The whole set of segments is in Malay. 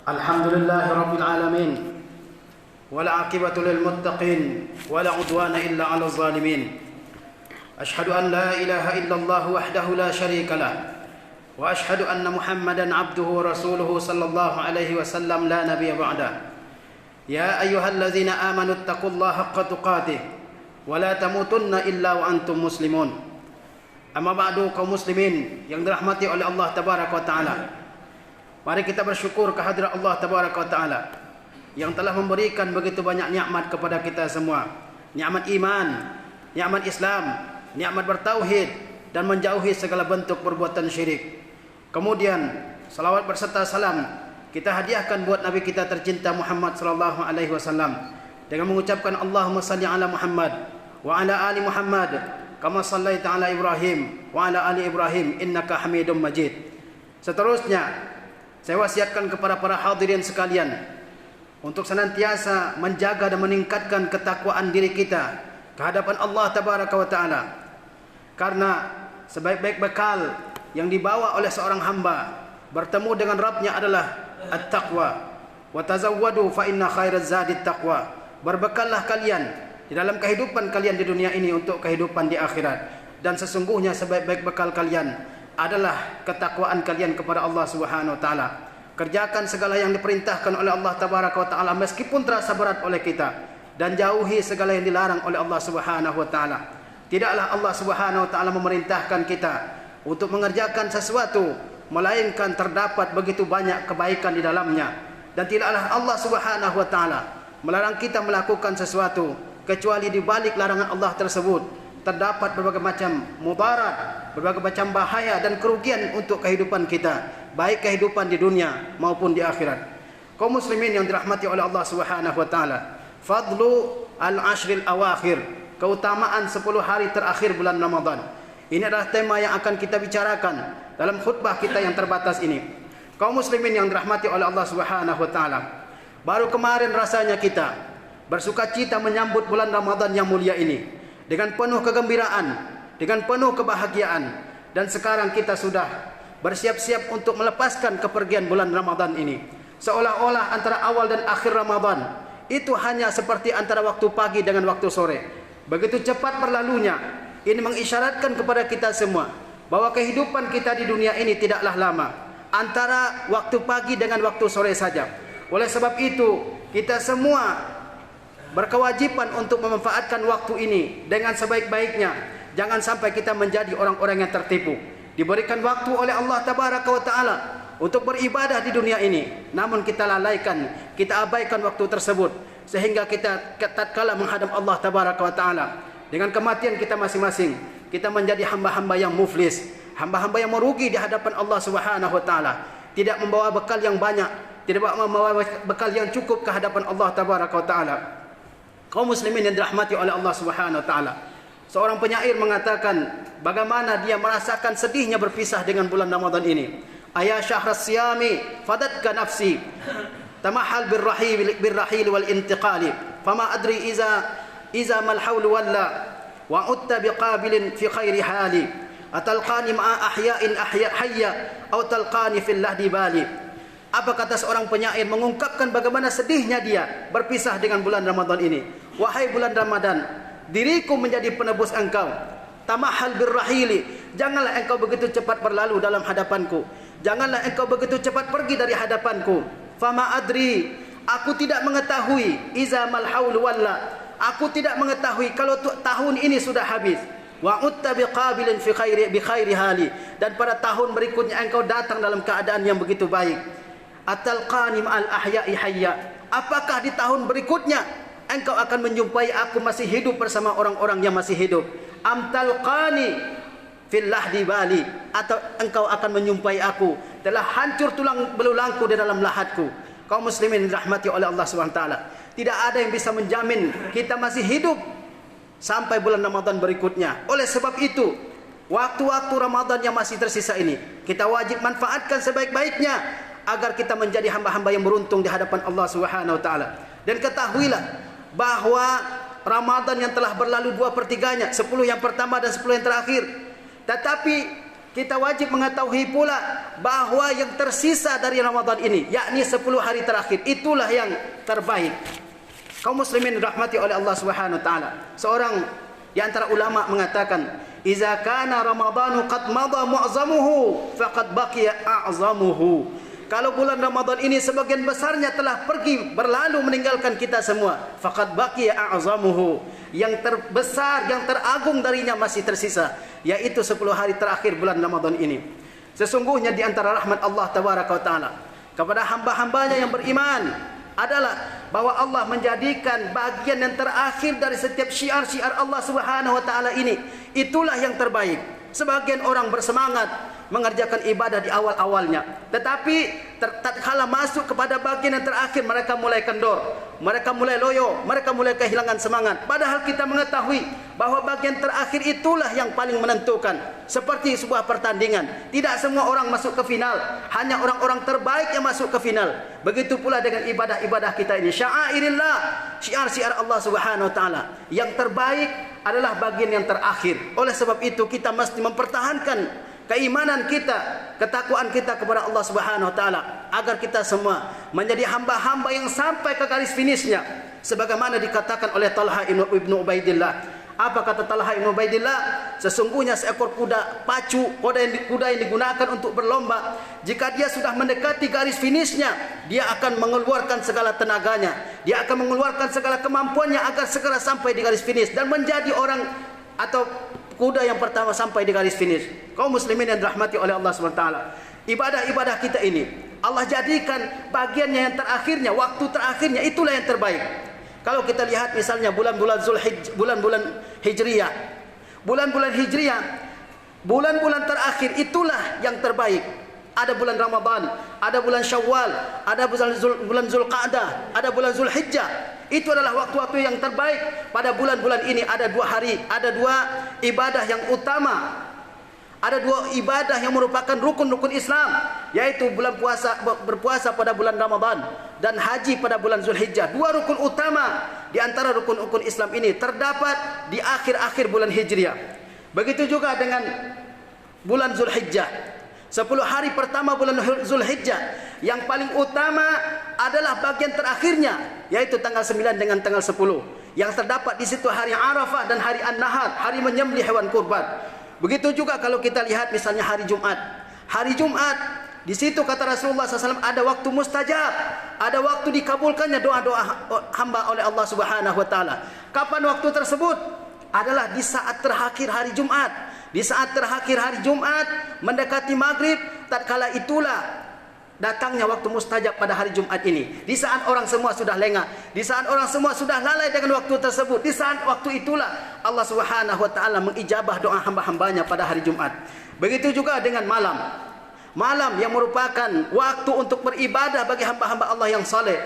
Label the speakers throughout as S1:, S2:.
S1: Alhamdulillahi Rabbil Alamin, wala aqibatu lil muttaqin, wala udwana illa 'alal zalimin. Ashhadu an la ilaha illallah wahdahu la syarika lah, wa ashhadu anna Muhammadan 'abduhu wa rasuluhu sallallahu alaihi wasallam la nabiyya ba'dah. Ya ayyuhalladzina amanu taqullaha haqqa tuqatih wa la tamutunna illa wa antum muslimun. Amma ba'du, kaum muslimin yang dirahmati oleh Allah tabaraka wa taala. Mari kita bersyukur kehadirat Allah tabaraka wa taala yang telah memberikan begitu banyak nikmat kepada kita semua. Nikmat iman, nikmat Islam, nikmat bertauhid dan menjauhi segala bentuk perbuatan syirik. Kemudian salawat berserta salam kita hadiahkan buat Nabi kita tercinta Muhammad sallallahu alaihi wasallam dengan mengucapkan Allahumma salli ala Muhammad wa ala ali Muhammad kama sallaita ala Ibrahim wa ala ali Ibrahim innaka Hamidum Majid. Seterusnya saya wasiatkan kepada para hadirin sekalian untuk senantiasa menjaga dan meningkatkan ketakwaan diri kita ke hadapan Allah tabaraka wa taala. Karena sebaik-baik bekal yang dibawa oleh seorang hamba bertemu dengan Rabbnya adalah at-taqwa. Wa tazawwadu fa inna khairaz zadit taqwa. Berbekallah kalian di dalam kehidupan kalian di dunia ini untuk kehidupan di akhirat. Dan sesungguhnya sebaik-baik bekal kalian adalah ketakwaan kalian kepada Allah Subhanahu wa taala. Kerjakan segala yang diperintahkan oleh Allah tabaraka wa taala meskipun terasa berat oleh kita, dan jauhi segala yang dilarang oleh Allah Subhanahu wa taala. Tidaklah Allah Subhanahu wa taala memerintahkan kita untuk mengerjakan sesuatu melainkan terdapat begitu banyak kebaikan di dalamnya, dan tidaklah Allah Subhanahu wa taala melarang kita melakukan sesuatu kecuali di balik larangan Allah tersebut terdapat berbagai macam mudarat, berbagai macam bahaya dan kerugian untuk kehidupan kita, baik kehidupan di dunia maupun di akhirat. Kaum muslimin yang dirahmati oleh Allah Subhanahu wa taala, fadlu al-ashril awakhir, keutamaan 10 hari terakhir bulan Ramadan. Ini adalah tema yang akan kita bicarakan dalam khutbah kita yang terbatas ini. Kaum muslimin yang dirahmati oleh Allah Subhanahu wa taala, baru kemarin rasanya kita bersukacita menyambut bulan Ramadan yang mulia ini dengan penuh kegembiraan, dengan penuh kebahagiaan, dan sekarang kita sudah bersiap-siap untuk melepaskan kepergian bulan Ramadan ini. Seolah-olah antara awal dan akhir Ramadan itu hanya seperti antara waktu pagi dengan waktu sore. Begitu cepat berlalunya. Ini mengisyaratkan kepada kita semua bahwa kehidupan kita di dunia ini tidaklah lama, antara waktu pagi dengan waktu sore saja. Oleh sebab itu, kita semua berkewajiban untuk memanfaatkan waktu ini dengan sebaik-baiknya. Jangan sampai kita menjadi orang-orang yang tertipu. Diberikan waktu oleh Allah tabaraka wa taala untuk beribadah di dunia ini, namun kita lalaikan, kita abaikan waktu tersebut, sehingga kita tatkala menghadap Allah tabaraka wa taala dengan kematian kita masing-masing, kita menjadi hamba-hamba yang muflis, hamba-hamba yang merugi di hadapan Allah Subhanahu wa taala, tidak membawa bekal yang banyak, tidak membawa bekal yang cukup ke hadapan Allah tabaraka wa taala. Kaum muslimin yang dirahmati oleh Allah Subhanahu wa taala, seorang penyair mengatakan bagaimana dia merasakan sedihnya berpisah dengan bulan Ramadan ini. Ayah syahras siyami fadatka nafsi tamahal birrahil wal intiqali fama adri iza mal haul walla wa utta biqabilin fi khairi hali atalqani ma'a ahya'in hayya aw talqani fil lahdi bali. Apa kata seorang penyair mengungkapkan bagaimana sedihnya dia berpisah dengan bulan Ramadan ini. Wahai bulan Ramadan, diriku menjadi penebus engkau. Tamahal birrahili, janganlah engkau begitu cepat berlalu dalam hadapanku. Janganlah engkau begitu cepat pergi dari hadapanku. Fama adri, aku tidak mengetahui iza mal haul walla, aku tidak mengetahui kalau tahun ini sudah habis. Wa utta biqabilin fi khairi hali, dan pada tahun berikutnya engkau datang dalam keadaan yang begitu baik. Atalqani ma'al ahya'i hayya, apakah di tahun berikutnya engkau akan menjumpai aku masih hidup bersama orang-orang yang masih hidup? Am talqani fil lahdi bali, atau engkau akan menjumpai aku telah hancur tulang belulangku di dalam lahatku. Kaum muslimin dirahmati oleh Allah Subhanahu wa taala, tidak ada yang bisa menjamin kita masih hidup sampai bulan Ramadan berikutnya. Oleh sebab itu, waktu-waktu Ramadan yang masih tersisa ini kita wajib manfaatkan sebaik-baiknya agar kita menjadi hamba-hamba yang beruntung di hadapan Allah Subhanahu wa taala. Dan ketahuilah bahwa Ramadan yang telah berlalu 2/3-nya, 10 yang pertama dan 10 yang terakhir, tetapi kita wajib mengetahui pula bahawa yang tersisa dari Ramadan ini, yakni 10 hari terakhir, itulah yang terbaik. Kaum muslimin rahmati oleh Allah Subhanahu wa taala. Seorang di antara ulama mengatakan, "Iza kana Ramadhanu qad madha mu'zamuhu faqad baqiya a'zamuhu." Kalau bulan Ramadan ini sebagian besarnya telah pergi berlalu meninggalkan kita semua, faqad baqiya a'zamuhu. Yang terbesar, yang teragung darinya masih tersisa, yaitu 10 hari terakhir bulan Ramadan ini. Sesungguhnya di antara rahmat Allah tabaraka wa taala kepada hamba-hambanya yang beriman adalah bahwa Allah menjadikan bagian yang terakhir dari setiap syiar-syiar Allah Subhanahu wa taala ini, itulah yang terbaik. Sebagian orang bersemangat mengerjakan ibadah di awal-awalnya, tetapi tatkala masuk kepada bagian yang terakhir, mereka mulai kendor, mereka mulai loyo, mereka mulai kehilangan semangat. Padahal kita mengetahui bahwa bagian terakhir itulah yang paling menentukan. Seperti sebuah pertandingan, tidak semua orang masuk ke final, hanya orang-orang terbaik yang masuk ke final. Begitu pula dengan ibadah-ibadah kita ini, sya'airillah, syiar-syiar Allah Subhanahu wa taala. Yang terbaik adalah bagian yang terakhir. Oleh sebab itu kita mesti mempertahankan keimanan kita, ketakwaan kita kepada Allah Subhanahu wa taala, agar kita semua menjadi hamba-hamba yang sampai ke garis finishnya. Sebagaimana dikatakan oleh Talha ibn Ubaidillah. Apa kata Talha ibn Ubaidillah? Sesungguhnya seekor kuda pacu, kuda yang digunakan untuk berlomba, jika dia sudah mendekati garis finishnya, dia akan mengeluarkan segala tenaganya, dia akan mengeluarkan segala kemampuannya agar segera sampai di garis finish dan menjadi orang atau kuda yang pertama sampai di garis finish. Kaum muslimin yang dirahmati oleh Allah SWT, ibadah-ibadah kita ini Allah jadikan bagiannya yang terakhirnya, waktu terakhirnya, itulah yang terbaik. Kalau kita lihat misalnya bulan-bulan Zulhijjah, bulan-bulan Hijriyah, bulan-bulan terakhir itulah yang terbaik. Ada bulan Ramadan, ada bulan Syawal, ada bulan Zulqa'dah, ada bulan Zulhijjah. Itu adalah waktu-waktu yang terbaik. Pada bulan-bulan ini ada 2 hari, ada 2 ibadah yang utama. Ada 2 ibadah yang merupakan rukun-rukun Islam, yaitu berpuasa pada bulan Ramadan dan haji pada bulan Zulhijjah. 2 rukun utama di antara rukun-rukun Islam ini terdapat di akhir-akhir bulan Hijriah. Begitu juga dengan bulan Zulhijjah. 10 hari pertama bulan Zulhijjah yang paling utama adalah bagian terakhirnya, yaitu tanggal 9 dengan tanggal 10. Yang terdapat di situ hari Arafah dan hari An-Nahar, hari menyembelih hewan kurban. Begitu juga kalau kita lihat misalnya hari Jumat. Hari Jumat, di situ kata Rasulullah SAW, ada waktu mustajab, ada waktu dikabulkannya doa-doa hamba oleh Allah Subhanahu wa taala. Kapan waktu tersebut? Adalah di saat terakhir hari Jumat. Di saat terakhir hari Jumat mendekati maghrib, tatkala itulah datangnya waktu mustajab pada hari Jumat ini. Di saat orang semua sudah lengah, di saat orang semua sudah lalai dengan waktu tersebut, di saat waktu itulah Allah Subhanahu wa taala mengijabah doa hamba-hambanya pada hari Jumat. Begitu juga dengan malam. Malam yang merupakan waktu untuk beribadah bagi hamba-hamba Allah yang saleh.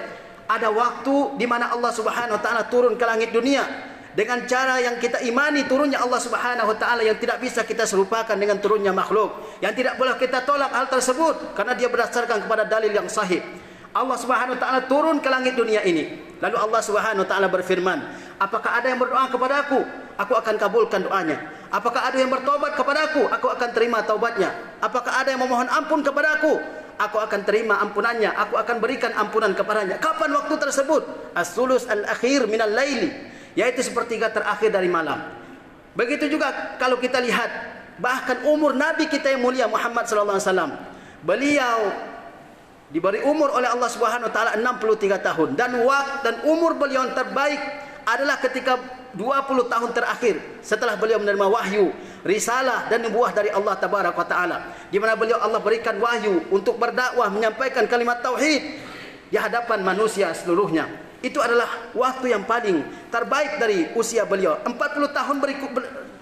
S1: Ada waktu di mana Allah Subhanahu wa taala turun ke langit dunia dengan cara yang kita imani turunnya Allah Subhanahu wa taala, yang tidak bisa kita serupakan dengan turunnya makhluk, yang tidak boleh kita tolak hal tersebut karena dia berdasarkan kepada dalil yang sahih. Allah Subhanahu wa taala turun ke langit dunia ini. Lalu Allah Subhanahu wa taala berfirman, "Apakah ada yang berdoa kepadaku? Aku akan kabulkan doanya. Apakah ada yang bertobat kepadaku? Aku akan terima taubatnya. Apakah ada yang memohon ampun kepadaku? Aku akan terima ampunannya. Aku akan berikan ampunan kepadanya." Kapan waktu tersebut? As-sulus al-akhir minal laili, yaitu sepertiga terakhir dari malam. Begitu juga kalau kita lihat bahkan umur Nabi kita yang mulia Muhammad sallallahu alaihi wasallam. Beliau diberi umur oleh Allah Subhanahu wa taala 63 tahun, dan umur beliau yang terbaik adalah ketika 20 tahun terakhir setelah beliau menerima wahyu, risalah dan nubuah dari Allah tabaraka wa taala, di mana beliau Allah berikan wahyu untuk berdakwah, menyampaikan kalimat tauhid di hadapan manusia seluruhnya. Itu adalah waktu yang paling terbaik dari usia beliau. 40 tahun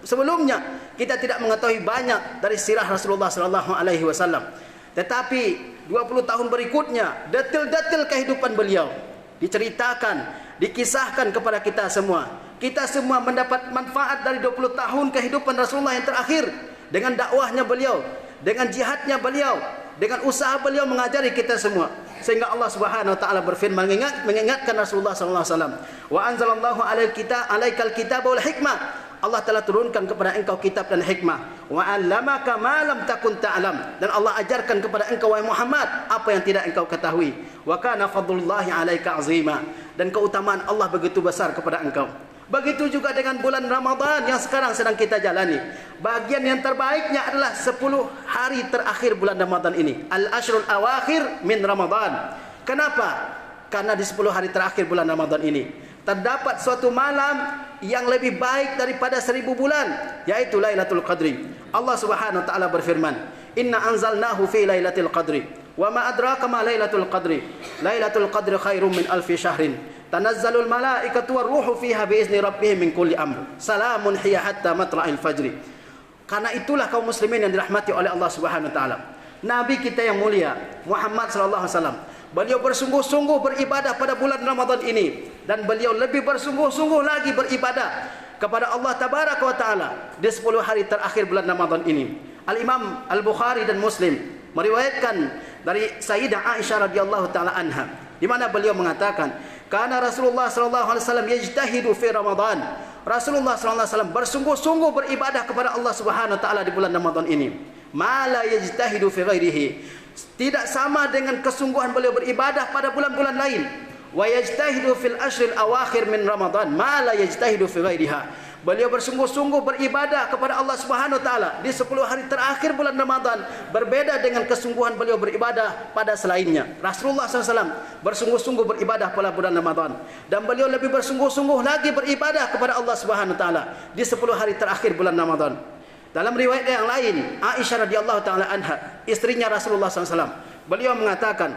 S1: sebelumnya kita tidak mengetahui banyak dari sirah Rasulullah sallallahu alaihi wasallam. Tetapi 20 tahun berikutnya, detail-detail kehidupan beliau diceritakan, dikisahkan kepada kita semua. Kita semua mendapat manfaat dari 20 tahun kehidupan Rasulullah yang terakhir, dengan dakwahnya beliau, dengan jihadnya beliau, dengan usaha beliau mengajari kita semua. Sehingga Allah Subhanahu wa taala berfirman mengingatkan Rasulullah sallallahu alaihi wasallam, "Wa anzalallahu alaikal kitaba wal hikmah." Allah telah turunkan kepada engkau kitab dan hikmah. Wa 'allamaka ma lam takun ta'lam. Dan Allah ajarkan kepada engkau wahai Muhammad apa yang tidak engkau ketahui. Wa kana fadlullahi 'alaika 'azima. Dan keutamaan Allah begitu besar kepada engkau. Begitu juga dengan bulan Ramadan yang sekarang sedang kita jalani. Bagian yang terbaiknya adalah 10 hari terakhir bulan Ramadan ini. Al-ashrul awakhir min Ramadan. Kenapa? Karena di 10 hari terakhir bulan Ramadan ini terdapat suatu malam yang lebih baik daripada 1000 bulan, yaitu Lailatul Qadri. Allah Subhanahu wa taala berfirman, "Inna anzalnahu fi Lailatul Qadri, wa ma adraka ma Lailatul Qadri. Lailatul Qadri khairum min alfi syahrin. Tanazzalul malaikatu war-ruhu fiha biizni rabbihim min kulli amr. Salamun hiya hatta matla'il fajri." Karena itulah kaum muslimin yang dirahmati oleh Allah Subhanahu wa taala. Nabi kita yang mulia Muhammad sallallahu alaihi wasallam, beliau bersungguh-sungguh beribadah pada bulan Ramadan ini, dan beliau lebih bersungguh-sungguh lagi beribadah kepada Allah Tabaraka wa taala di 10 hari terakhir bulan Ramadan ini. Al-Imam Al-Bukhari dan Muslim meriwayatkan dari Sayyidah Aisyah radhiyallahu taala anha, di mana beliau mengatakan, "Kana Rasulullah sallallahu alaihi wasallam yajtahidu fi Ramadan." Rasulullah sallallahu alaihi wasallam bersungguh-sungguh beribadah kepada Allah Subhanahu wa taala di bulan Ramadan ini. Ma la yajtahidu fi ghairihi. Tidak sama dengan kesungguhan beliau beribadah pada bulan-bulan lain. Wa yajtahidu fil ashril awakhir min Ramadan ma la yajtahidu fi ghairiha. Beliau bersungguh-sungguh beribadah kepada Allah Subhanahu wa taala di 10 hari terakhir bulan Ramadan, berbeda dengan kesungguhan beliau beribadah pada selainnya. Rasulullah SAW bersungguh-sungguh beribadah pada bulan Ramadan, dan beliau lebih bersungguh-sungguh lagi beribadah kepada Allah Subhanahu wa taala di 10 hari terakhir bulan Ramadan. Dalam riwayat yang lain, Aisyah radhiyallahu taala anha, istrinya Rasulullah SAW, beliau mengatakan,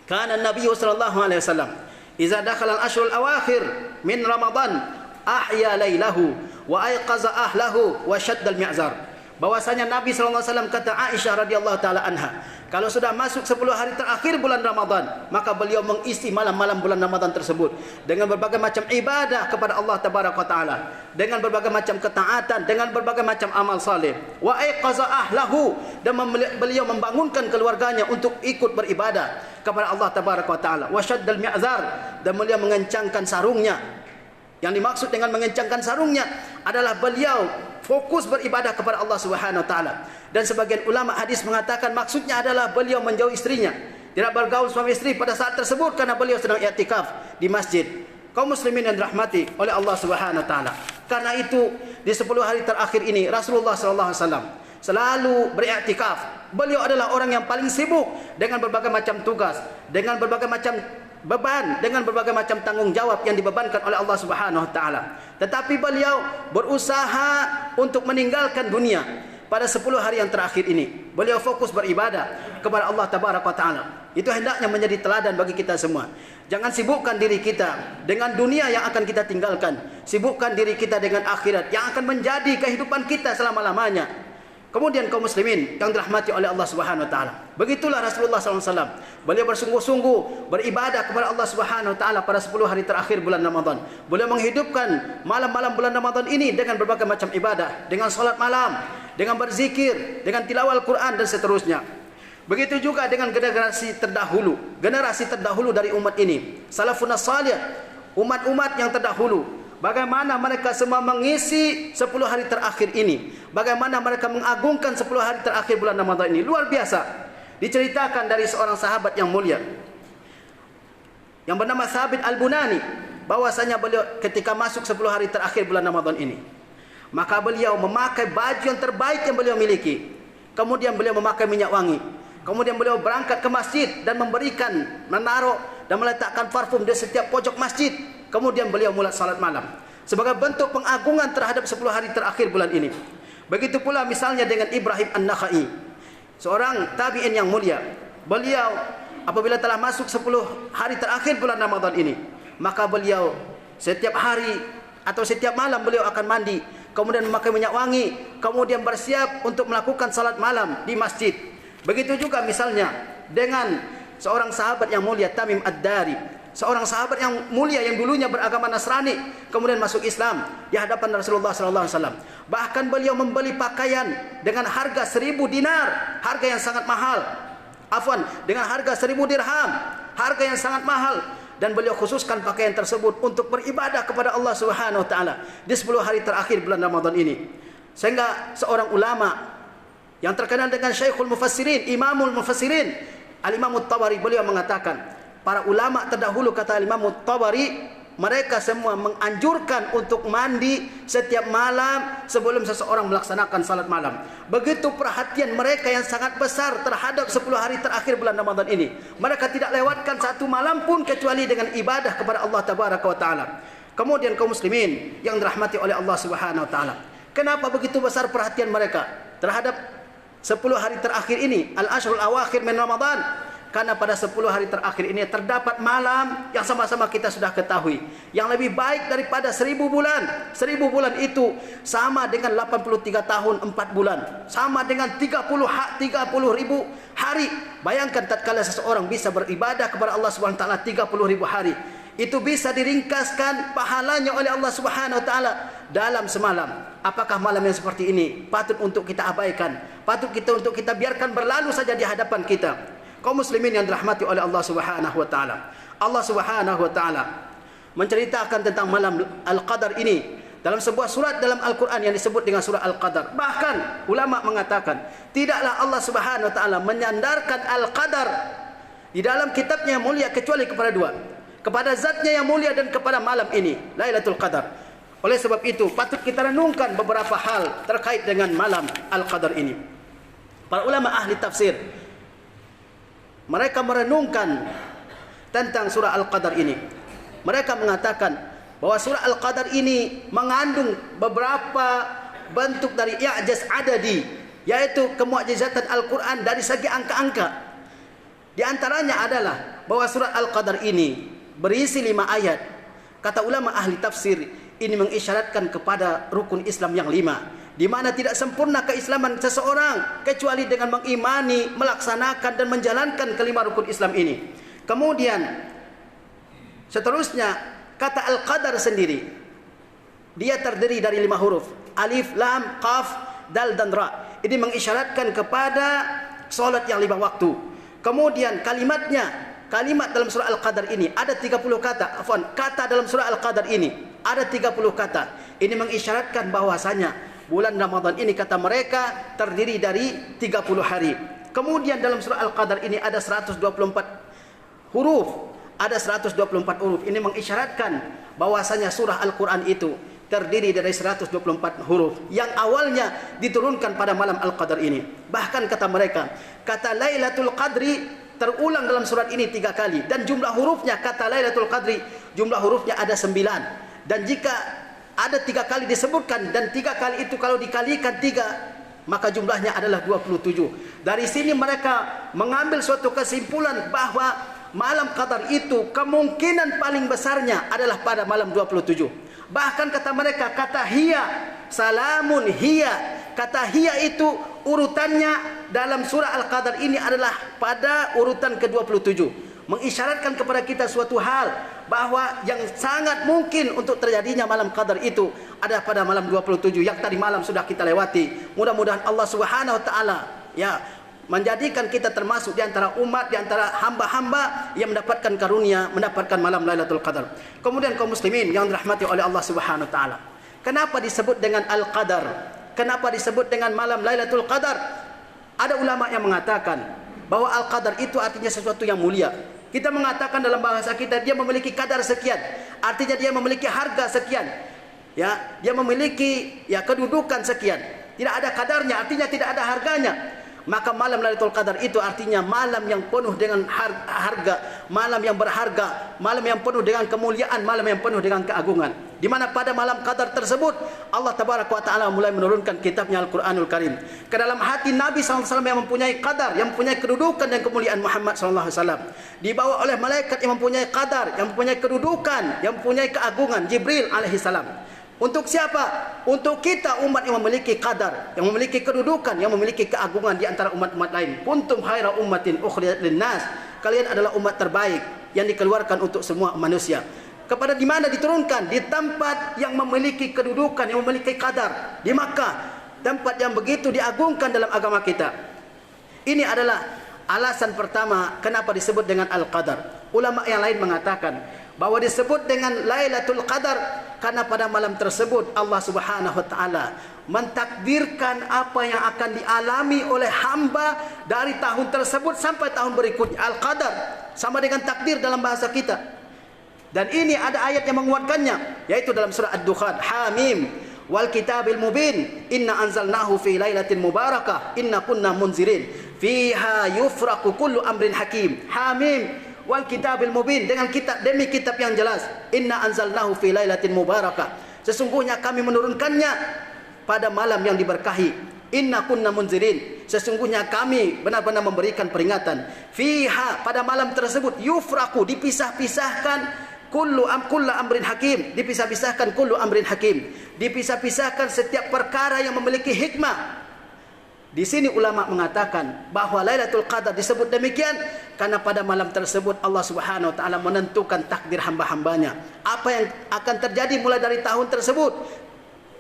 S1: "Kana Nabi sallallahu alaihi wasallam idza dakhala al-ashrul awakhir min Ramadan ahya lailahu wa ayqaza ahlahu wa shadda al-mi'zar." Bahwasanya Nabi sallallahu alaihi wasallam, kata Aisyah radhiyallahu taala anha, kalau sudah masuk 10 hari terakhir bulan Ramadan, maka beliau mengisi malam-malam bulan Ramadan tersebut dengan berbagai macam ibadah kepada Allah Tabaraka taala, dengan berbagai macam ketaatan, dengan berbagai macam amal saleh. Wa ayqaza ahlahu, dan beliau membangunkan keluarganya untuk ikut beribadah kepada Allah Tabaraka taala. Wa shaddal mi'zar, dan beliau mengencangkan sarungnya. Yang dimaksud dengan mengencangkan sarungnya adalah beliau fokus beribadah kepada Allah Subhanahu wa taala. Dan sebagian ulama hadis mengatakan maksudnya adalah beliau menjauh istrinya, tidak bergaul suami istri pada saat tersebut karena beliau sedang i'tikaf di masjid. Kaum muslimin yang dirahmati oleh Allah Subhanahu wa taala, karena itu di 10 hari terakhir ini Rasulullah sallallahu alaihi wasallam selalu beriktikaf. Beliau adalah orang yang paling sibuk dengan berbagai macam tugas, dengan berbagai macam beban, dengan berbagai macam tanggung jawab yang dibebankan oleh Allah Subhanahu wa taala. Tetapi beliau berusaha untuk meninggalkan dunia pada 10 hari yang terakhir ini. Beliau fokus beribadah kepada Allah Tabaraka taala. Itu hendaknya menjadi teladan bagi kita semua. Jangan sibukkan diri kita dengan dunia yang akan kita tinggalkan. Sibukkan diri kita dengan akhirat yang akan menjadi kehidupan kita selama-lamanya. Kemudian kaum muslimin yang dirahmati oleh Allah Subhanahu wa taala, begitulah Rasulullah SAW. Beliau bersungguh-sungguh beribadah kepada Allah Subhanahu wa taala pada 10 hari terakhir bulan Ramadan. Beliau menghidupkan malam-malam bulan Ramadan ini dengan berbagai macam ibadah, dengan salat malam, dengan berzikir, dengan tilawah Al-Quran dan seterusnya. Begitu juga dengan generasi terdahulu dari umat ini, salafun salih, umat-umat yang terdahulu. Bagaimana mereka semua mengisi 10 hari terakhir ini, bagaimana mereka mengagungkan 10 hari terakhir bulan Ramadan ini, luar biasa. Diceritakan dari seorang sahabat yang mulia yang bernama Thabit Al-Bunani, bahwasanya beliau ketika masuk 10 hari terakhir bulan Ramadan ini, maka beliau memakai baju yang terbaik yang beliau miliki, kemudian beliau memakai minyak wangi, kemudian beliau berangkat ke masjid dan menaruh dan meletakkan parfum di setiap pojok masjid. Kemudian beliau mulai salat malam sebagai bentuk pengagungan terhadap 10 hari terakhir bulan ini. Begitu pula misalnya dengan Ibrahim An-Nakhai, seorang tabi'in yang mulia. Beliau apabila telah masuk 10 hari terakhir bulan Ramadan ini, maka beliau setiap hari atau setiap malam beliau akan mandi, kemudian memakai minyak wangi, kemudian bersiap untuk melakukan salat malam di masjid. Begitu juga misalnya dengan seorang sahabat yang mulia, Tamim Ad-Dari, seorang sahabat yang mulia yang dulunya beragama Nasrani kemudian masuk Islam di hadapan Rasulullah SAW. Bahkan beliau membeli pakaian dengan harga 1000 dinar, harga yang sangat mahal. Dengan harga 1000 dirham, harga yang sangat mahal. dan beliau khususkan pakaian tersebut untuk beribadah kepada Allah Subhanahu wa taala di 10 hari terakhir bulan Ramadan ini. Sehingga seorang ulama yang terkenal dengan Syekhul Mufassirin, Imamul Mufassirin, Al-Imam At-Tabari, beliau mengatakan, para ulama terdahulu, kata Al-Imam At-Tabari, mereka semua menganjurkan untuk mandi setiap malam sebelum seseorang melaksanakan salat malam. Begitu perhatian mereka yang sangat besar terhadap 10 hari terakhir bulan Ramadan ini. Mereka tidak lewatkan satu malam pun kecuali dengan ibadah kepada Allah Tabaraka wa Ta'ala. Kemudian kaum muslimin yang dirahmati oleh Allah Subhanahu wa Ta'ala, kenapa begitu besar perhatian mereka terhadap 10 hari terakhir ini, al-ashrul awakhir min Ramadan? Karena pada 10 hari terakhir ini terdapat malam yang sama-sama kita sudah ketahui, yang lebih baik daripada 1000 bulan. 1000 bulan itu sama dengan 83 tahun 4 bulan, sama dengan 30 ribu hari. Bayangkan tatkala seseorang bisa beribadah kepada Allah Subhanahu wa taala 30 ribu hari, itu bisa diringkaskan pahalanya oleh Allah Subhanahu wa taala dalam semalam. Apakah malam yang seperti ini patut untuk kita abaikan? Patut untuk kita biarkan berlalu saja di hadapan kita? Kaum muslimin yang dirahmati oleh Allah Subhanahu wa taala, Allah Subhanahu wa taala menceritakan tentang malam Al-Qadar ini dalam sebuah surat dalam Al-Qur'an yang disebut dengan surah Al-Qadar. Bahkan ulama mengatakan, tidaklah Allah Subhanahu wa taala menyandarkan Al-Qadar di dalam kitabnya yang mulia kecuali kepada dua, kepada zatnya yang mulia dan kepada malam ini, Lailatul Qadar. Oleh sebab itu patut kita renungkan beberapa hal terkait dengan malam Al-Qadar ini. Para ulama ahli tafsir, mereka merenungkan tentang surah Al-Qadar ini. Mereka mengatakan bahwa surah Al-Qadar ini mengandung beberapa bentuk dari i'jaz adadi, yaitu kemu'jizatan Al-Quran dari segi angka-angka. Di antaranya adalah bahwa surah Al-Qadar ini berisi 5 ayat. Kata ulama ahli tafsir, ini mengisyaratkan kepada rukun Islam yang 5, di mana tidak sempurna keislaman seseorang kecuali dengan mengimani, melaksanakan dan menjalankan kelima rukun Islam ini. Kemudian seterusnya kata Al-Qadar sendiri, dia terdiri dari 5 huruf, alif, lam, qaf, dal dan ra. Ini mengisyaratkan kepada salat yang 5 waktu. Kemudian kalimat dalam surah Al-Qadar ini ada 30 kata. Kata dalam surah Al-Qadar ini ada 30 kata. Ini mengisyaratkan bahwasanya bulan Ramadan ini, kata mereka, terdiri dari 30 hari. Kemudian dalam surah Al-Qadar ini ada 124 huruf. Ada 124 huruf. Ini mengisyaratkan bahwasanya surah Al-Quran itu terdiri dari 124 huruf yang awalnya diturunkan pada malam Al-Qadar ini. Bahkan kata mereka, kata Lailatul Qadri terulang dalam surat ini 3 kali. Dan jumlah hurufnya, kata Lailatul Qadri, jumlah hurufnya ada 9. Dan jika ada 3 kali disebutkan, dan 3 kali itu kalau dikalikan 3, maka jumlahnya adalah 27. Dari sini mereka mengambil suatu kesimpulan bahwa malam Qadar itu kemungkinan paling besarnya adalah pada malam 27. Bahkan kata mereka, kata hiya, salamun hiya, kata hiya itu urutannya dalam surah Al-Qadar ini adalah pada urutan ke-27, mengisyaratkan kepada kita suatu hal bahwa yang sangat mungkin untuk terjadinya malam Qadar itu ada pada malam 27 yang tadi malam sudah kita lewati. Mudah-mudahan Allah Subhanahu wa taala menjadikan kita termasuk di antara umat, di antara hamba-hamba yang mendapatkan karunia, mendapatkan malam Lailatul Qadar. Kemudian kaum muslimin yang dirahmati oleh Allah Subhanahu wa taala, kenapa disebut dengan Al-Qadar? Kenapa disebut dengan malam Lailatul Qadar? Ada ulama yang mengatakan bahwa Al-Qadar itu artinya sesuatu yang mulia. Kita mengatakan dalam bahasa kita, dia memiliki kadar sekian, artinya dia memiliki harga sekian. Dia memiliki kedudukan sekian. Tidak ada kadarnya, artinya tidak ada harganya. Maka malam Lailatul Qadar itu artinya malam yang penuh dengan harga, malam yang berharga, malam yang penuh dengan kemuliaan, malam yang penuh dengan keagungan. Di mana pada malam Qadar tersebut Allah Tabaraka wa taala mulai menurunkan kitabnya Al-Qur'anul Karim ke dalam hati Nabi SAW yang mempunyai qadar, yang mempunyai kedudukan dan kemuliaan Muhammad SAW. Dibawa oleh malaikat yang mempunyai qadar, yang mempunyai kedudukan, yang mempunyai keagungan, Jibril alaihissalam. Untuk siapa? Untuk kita umat yang memiliki qadar, yang memiliki kedudukan, yang memiliki keagungan di antara umat-umat lain. Kuntum khaira ummatin ukhrijat linnas. Kalian adalah umat terbaik yang dikeluarkan untuk semua manusia. Kepada di mana diturunkan? Di tempat yang memiliki kedudukan, yang memiliki qadar, di Makkah, tempat yang begitu diagungkan dalam agama kita. Ini adalah alasan pertama kenapa disebut dengan Al-Qadar. Ulama yang lain mengatakan bahwa disebut dengan Lailatul Qadar karena pada malam tersebut Allah Subhanahu wa taala mentakdirkan apa yang akan dialami oleh hamba dari tahun tersebut sampai tahun berikutnya. Al-Qadar sama dengan takdir dalam bahasa kita. Dan ini ada ayat yang menguatkannya, yaitu dalam surah Ad-Dukhan, Hamim wal kitabil mubin inna anzalnahu fi lailatin mubarakah inna kunna munzirin fiha yufraqu kullu amrin hakim. Hamim wal kitabil mubin, dengan kitab, demi kitab yang jelas. Inna anzalnahu fi lailatin mubarakah, sesungguhnya kami menurunkannya pada malam yang diberkahi. Inna kunna munzirin, sesungguhnya kami benar-benar memberikan peringatan. Fiha, pada malam tersebut, yufraku, dipisah-pisahkan, kullu amrin hakim, dipisah-pisahkan kullu amrin hakim, dipisah-pisahkan setiap perkara yang memiliki hikmah. Di sini ulama mengatakan bahwa Lailatul Qadar disebut demikian karena pada malam tersebut Allah Subhanahu wa taala menentukan takdir hamba-hambanya. Apa yang akan terjadi mulai dari tahun tersebut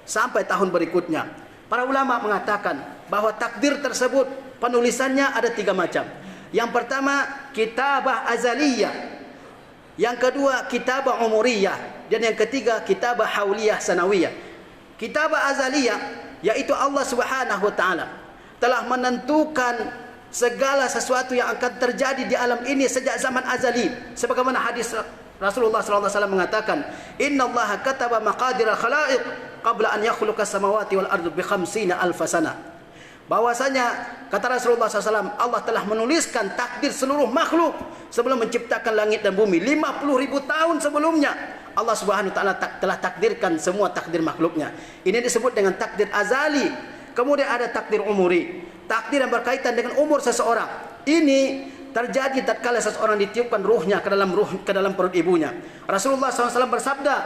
S1: sampai tahun berikutnya. Para ulama mengatakan bahwa takdir tersebut penulisannya ada 3 macam. Yang pertama, kitabah azaliyah. Yang kedua, kitabah umuriyah. Dan yang ketiga, kitabah hauliyah sanawiyah. Kitabah azaliyah yaitu Allah Subhanahu wa taala telah menentukan segala sesuatu yang akan terjadi di alam ini sejak zaman azali. Sebagaimana hadis Rasulullah SAW mengatakan, Innallaha kataba maqadira khalaiq qabla an yakhluqa samawati wal ardu bi 50,000 sana. Bahwasanya kata Rasulullah SAW, Allah telah menuliskan takdir seluruh makhluk sebelum menciptakan langit dan bumi 50,000 tahun sebelumnya. Allah Subhanahu wa taala telah takdirkan semua takdir makhluknya. Ini disebut dengan takdir azali. Kemudian ada takdir umuri, takdir yang berkaitan dengan umur seseorang. Ini terjadi tatkala seseorang ditiupkan ruhnya ke dalam perut ibunya. Rasulullah SAW bersabda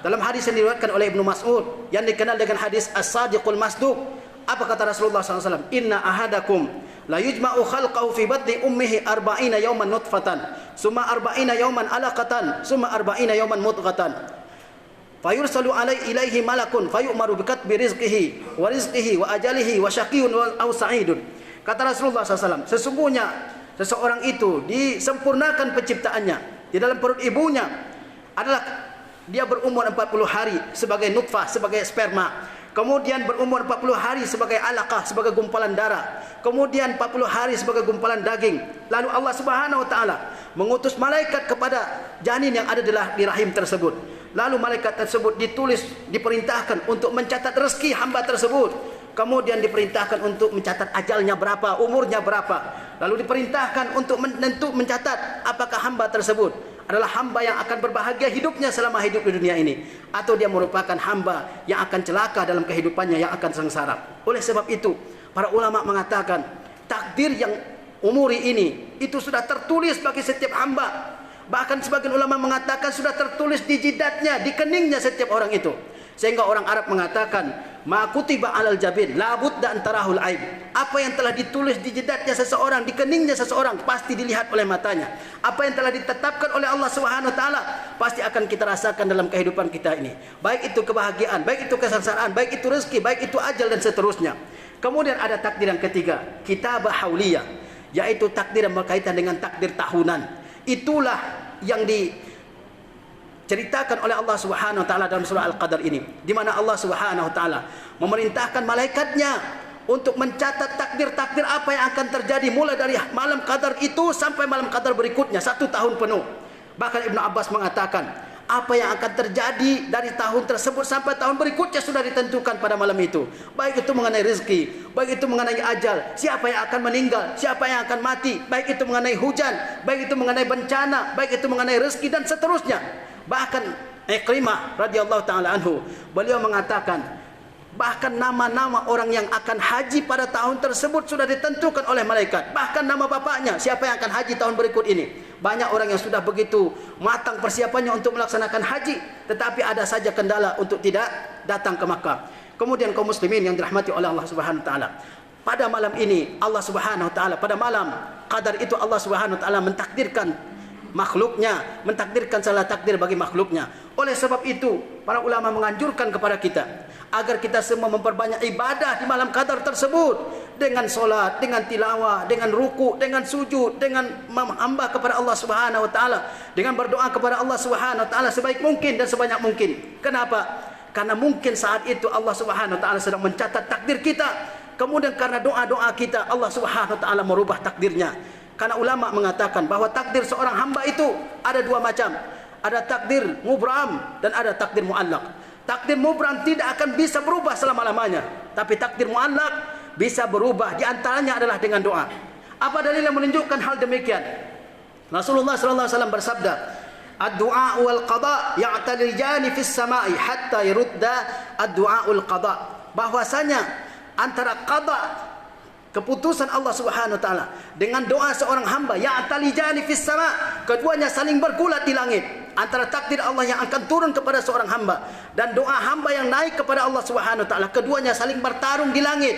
S1: dalam hadis yang diriwayatkan oleh Ibnu Mas'ud yang dikenal dengan hadis As-Sadiqul Masduq. Apa kata Rasulullah SAW? Inna ahadakum la yujma'u khalqahu fi batni ummihi 40 yawman nutfatan, summa 40 yawman alaqatan, summa 40 yawman mudghatan. Fayursalu ilaihi malakun fayu'maru bikatbi rizqihi wa ajalihi wa syaqiyyun aw sa'idun. Kata Rasulullah SAW, sesungguhnya seseorang itu disempurnakan penciptaannya di dalam perut ibunya adalah dia berumur 40 hari sebagai nutfah, sebagai sperma. Kemudian berumur 40 hari sebagai alaqah, sebagai gumpalan darah. Kemudian 40 hari sebagai gumpalan daging. Lalu Allah Subhanahu wa taala mengutus malaikat kepada janin yang ada di rahim tersebut. Lalu malaikat tersebut diperintahkan untuk mencatat rezeki hamba tersebut. Kemudian diperintahkan untuk mencatat ajalnya berapa, umurnya berapa. Lalu diperintahkan untuk mencatat apakah hamba tersebut adalah hamba yang akan berbahagia hidupnya selama hidup di dunia ini, atau dia merupakan hamba yang akan celaka dalam kehidupannya, yang akan sengsara. Oleh sebab itu, para ulama mengatakan takdir yang umuri ini itu sudah tertulis bagi setiap hamba. Bahkan sebagian ulama mengatakan sudah tertulis di jidatnya, di keningnya setiap orang itu. Sehingga orang Arab mengatakan, ma kutiba alal jabin la budda an tarahul aib. Apa yang telah ditulis di jidatnya seseorang, di keningnya seseorang, pasti dilihat oleh matanya. Apa yang telah ditetapkan oleh Allah Subhanahu wa taala pasti akan kita rasakan dalam kehidupan kita ini. Baik itu kebahagiaan, baik itu kesengsaraan, baik itu rezeki, baik itu ajal dan seterusnya. Kemudian ada takdir yang ketiga, kitabah hauliyah, yaitu takdir yang berkaitan dengan takdir tahunan. Itulah yang diceritakan oleh Allah Subhanahu wa taala dalam surah Al-Qadar ini, di mana Allah Subhanahu wa taala memerintahkan malaikatnya untuk mencatat takdir-takdir apa yang akan terjadi mulai dari malam Qadar itu sampai malam Qadar berikutnya 1 tahun penuh. Bahkan Ibnu Abbas mengatakan apa yang akan terjadi dari tahun tersebut sampai tahun berikutnya sudah ditentukan pada malam itu. Baik itu mengenai rezeki, baik itu mengenai ajal, siapa yang akan meninggal, siapa yang akan mati, baik itu mengenai hujan, baik itu mengenai bencana, baik itu mengenai rezeki dan seterusnya. Bahkan Ikrimah radhiyallahu taala anhu, beliau mengatakan bahkan nama-nama orang yang akan haji pada tahun tersebut sudah ditentukan oleh malaikat. Bahkan nama bapaknya, siapa yang akan haji tahun berikut ini. Banyak orang yang sudah begitu matang persiapannya untuk melaksanakan haji, tetapi ada saja kendala untuk tidak datang ke Makkah. Kemudian kaum muslimin yang dirahmati oleh Allah Subhanahu wa taala, pada malam ini Allah Subhanahu wa taala, pada malam Qadar itu Allah Subhanahu wa taala mentakdirkan makhluknya, mentakdirkan salah takdir bagi makhluknya. Oleh sebab itu, para ulama menganjurkan kepada kita agar kita semua memperbanyak ibadah di malam Qadar tersebut, dengan solat, dengan tilawah, dengan ruku, dengan sujud, dengan menghamba kepada Allah Subhanahu wa taala, dengan berdoa kepada Allah Subhanahu wa taala sebaik mungkin dan sebanyak mungkin. Kenapa? Karena mungkin saat itu Allah Subhanahu wa taala sedang mencatat takdir kita. Kemudian karena doa-doa kita Allah Subhanahu wa taala merubah takdirnya. Karena ulama mengatakan bahwa takdir seorang hamba itu ada dua macam. Ada takdir mubram dan ada takdir muallaq. Takdir mubram tidak akan bisa berubah selama-lamanya, tapi takdir muallaq bisa berubah. Di antaranya adalah dengan doa. Apa dalil yang menunjukkan hal demikian? Rasulullah sallallahu alaihi wasallam bersabda, "Ad-du'a wal qada ya'talijani fis sama'i hatta yurda ad-du'a wal qada." Bahwasanya antara qada, keputusan Allah Subhanahu wa taala, dengan doa seorang hamba, ya'talijani fis sama', keduanya saling bergulat di langit. Antara takdir Allah yang akan turun kepada seorang hamba dan doa hamba yang naik kepada Allah Subhanahu wa taala, keduanya saling bertarung di langit.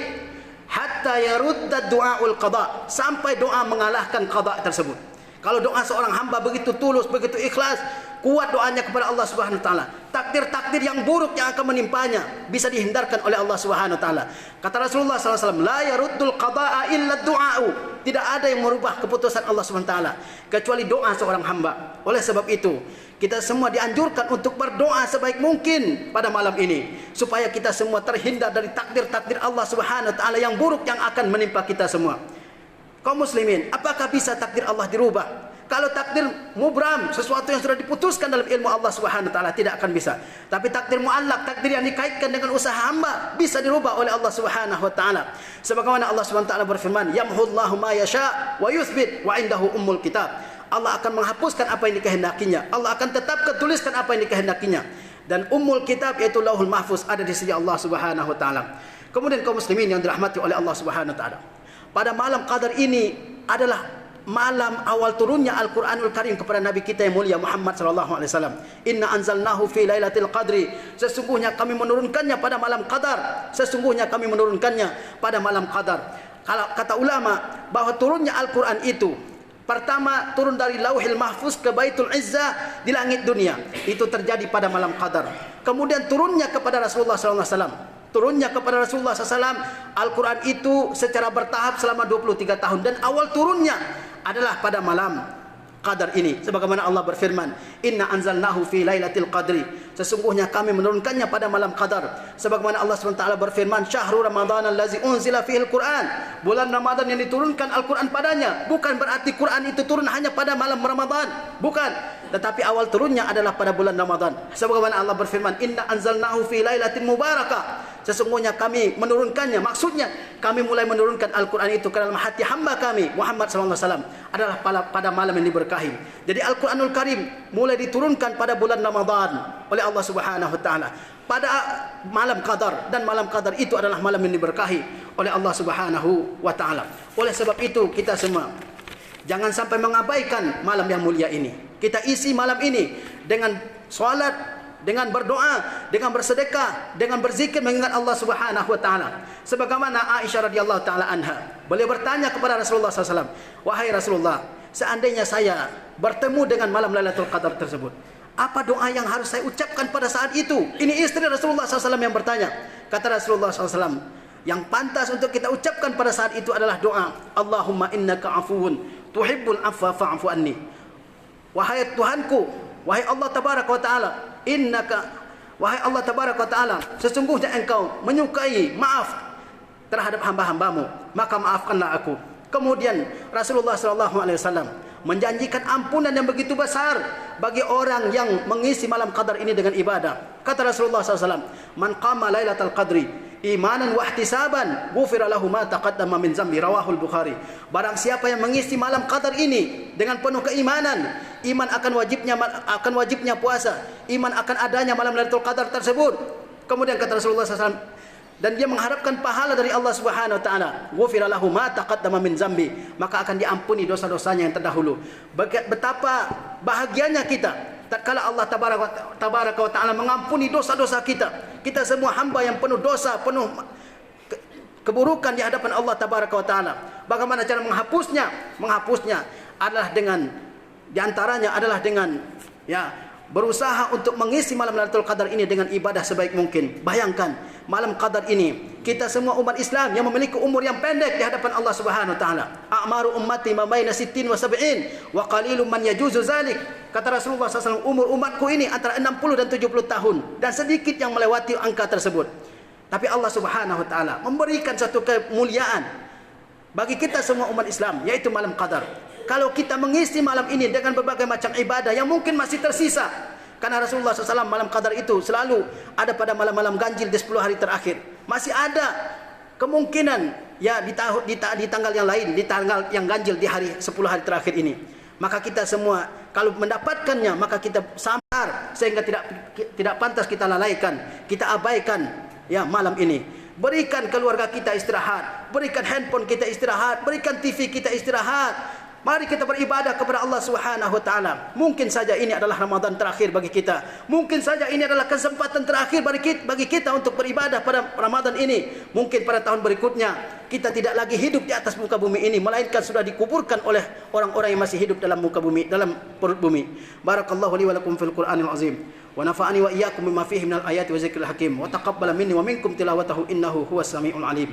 S1: Hatta yarudda du'aul qada, sampai doa mengalahkan qada tersebut. Kalau doa seorang hamba begitu tulus, begitu ikhlas, kuat doanya kepada Allah Subhanahu wa taala, takdir-takdir yang buruk yang akan menimpanya bisa dihindarkan oleh Allah Subhanahu wa taala. Kata Rasulullah sallallahu alaihi wasallam, la yaruddul qada'a illa du'a'u. Tidak ada yang merubah keputusan Allah Subhanahu wa taala kecuali doa seorang hamba. Oleh sebab itu, kita semua dianjurkan untuk berdoa sebaik mungkin pada malam ini, supaya kita semua terhindar dari takdir-takdir Allah Subhanahu wa taala yang buruk yang akan menimpa kita semua. Kaum muslimin, apakah bisa takdir Allah dirubah? Kalau takdir mubram, sesuatu yang sudah diputuskan dalam ilmu Allah Subhanahu wa taala, tidak akan bisa. Tapi takdir muallaq, takdir yang dikaitkan dengan usaha hamba, bisa dirubah oleh Allah Subhanahu wa taala. Sebagaimana Allah Subhanahu wa taala berfirman, "Yamhullahu ma yasha wa yuthbit wa indahu ummul kitab." Allah akan menghapuskan apa yang dikehendakinya. Allah akan tetapkan, tuliskan apa yang dikehendakinya. Dan ummul kitab yaitu Lauhul Mahfuz ada di sisi Allah Subhanahu wa taala. Kemudian kaum muslimin yang dirahmati oleh Allah Subhanahu wa taala, pada malam Qadar ini adalah malam awal turunnya Al-Qur'anul Karim kepada Nabi kita yang mulia Muhammad sallallahu alaihi wasallam. Inna anzalnahu fi lailatul qadri. Sesungguhnya kami menurunkannya pada malam Qadar. Sesungguhnya kami menurunkannya pada malam Qadar. Kalau kata ulama bahwa turunnya Al-Qur'an itu, pertama turun dari Lauhil Mahfuz ke Baitul Izzah di langit dunia, itu terjadi pada malam Qadar. Kemudian turunnya kepada Rasulullah sallallahu alaihi wasallam. Turunnya kepada Rasulullah SAW Al-Quran itu secara bertahap selama 23 tahun. Dan awal turunnya adalah pada malam Qadar ini. Sebagaimana Allah berfirman, Inna anzalnahu fi lailatul qadri. Sesungguhnya kami menurunkannya pada malam Qadar. Sebagaimana Allah SWT berfirman, Syahrul Ramadan allazi unzila fihil Quran. Bulan Ramadan yang diturunkan Al-Quran padanya. Bukan berarti Quran itu turun hanya pada malam Ramadan. Bukan. Tetapi awal turunnya adalah pada bulan Ramadan. Sebagaimana Allah berfirman, Inna anzalnahu fi lailatin mubarakah. Sesungguhnya kami menurunkannya, maksudnya kami mulai menurunkan Al-Quran itu ke dalam hati hamba kami Muhammad SAW adalah pada malam yang diberkahi. Jadi Al-Quranul Karim mulai diturunkan pada bulan Ramadan oleh Allah Subhanahu wa taala pada malam Qadar, dan malam Qadar itu adalah malam yang diberkahi oleh Allah Subhanahu wa taala. Oleh sebab itu kita semua jangan sampai mengabaikan malam yang mulia ini. Kita isi malam ini dengan salat, dengan berdoa, dengan bersedekah, dengan berzikir mengingat Allah Subhanahu wa taala. Sebagaimana Aisyah radhiyallahu taala anha, beliau bertanya kepada Rasulullah SAW, "Wahai Rasulullah, seandainya saya bertemu dengan malam Lailatul Qadar tersebut, apa doa yang harus saya ucapkan pada saat itu?" Ini istri Rasulullah SAW yang bertanya. Kata Rasulullah SAW, yang pantas untuk kita ucapkan pada saat itu adalah doa, Allahumma innaka afuwun tuhibbul afwa fa'fu anni. Wahai Tuhanku, wahai Allah tabaraka wa taala, wahai Allah tabaraka wa taala, sesungguhnya engkau menyukai maaf terhadap hamba-hambamu, maka maafkanlah aku. Kemudian Rasulullah SAW menjanjikan ampunan yang begitu besar bagi orang yang mengisi malam Qadar ini dengan ibadah. Kata Rasulullah SAW, Man qama lailatul qadri imanan wa ihtisaban ghufira lahu ma taqaddama min zambi, rawahul Bukhari. Barang siapa yang mengisi malam Qadar ini dengan penuh keimanan, iman akan wajibnya puasa, iman akan adanya malam Lailatul Qadar tersebut. Kemudian kata Rasulullah SAW, dan dia mengharapkan pahala dari Allah Subhanahu wa taala, ghufira lahu ma taqaddama min zambi, maka akan diampuni dosa-dosanya yang terdahulu. Betapa bahagianya kita tatkala Allah tabaraka wa taala mengampuni dosa-dosa kita. Kita semua hamba yang penuh dosa, penuh keburukan di hadapan Allah tabaraka wa taala. Bagaimana cara menghapusnya? Menghapusnya adalah dengan, di antaranya adalah dengan berusaha untuk mengisi malam Lailatul Qadar ini dengan ibadah sebaik mungkin. Bayangkan, malam Qadar ini kita semua umat Islam yang memiliki umur yang pendek di hadapan Allah Subhanahu wa taala. A'maru ummati ma baina 60 wa 70 wa qalilun man yajuzu zalik. Kata Rasulullah SAW, umur umatku ini antara 60 dan 70 tahun dan sedikit yang melewati angka tersebut. Tapi Allah Subhanahu wa taala memberikan satu kemuliaan bagi kita semua umat Islam, yaitu malam Qadar. Kalau kita mengisi malam ini dengan berbagai macam ibadah yang mungkin masih tersisa, karena Rasulullah SAW malam Qadar itu selalu ada pada malam-malam ganjil di 10 hari terakhir. Masih ada kemungkinan ya di tanggal yang lain, di tanggal yang ganjil di hari 10 hari terakhir ini. Maka kita semua kalau mendapatkannya, maka kita sabar sehingga tidak pantas kita lalaikan, kita abaikan ya malam ini. Berikan keluarga kita istirahat, berikan handphone kita istirahat, berikan TV kita istirahat. Mari kita beribadah kepada Allah Subhanahu wa taala. Mungkin saja ini adalah Ramadan terakhir bagi kita. Mungkin saja ini adalah kesempatan terakhir bagi kita untuk beribadah pada Ramadan ini. Mungkin pada tahun berikutnya kita tidak lagi hidup di atas muka bumi ini, melainkan sudah dikuburkan oleh orang-orang yang masih hidup dalam muka bumi, dalam perut bumi. Barakallahu li wa lakum fil Qur'anil azim. Wa nafa'ani wa iyyakum bima fihi minal ayati wa zikril hakim. Wa taqabbala minni wa minkum tilawatahu innahu huwas samiul alim.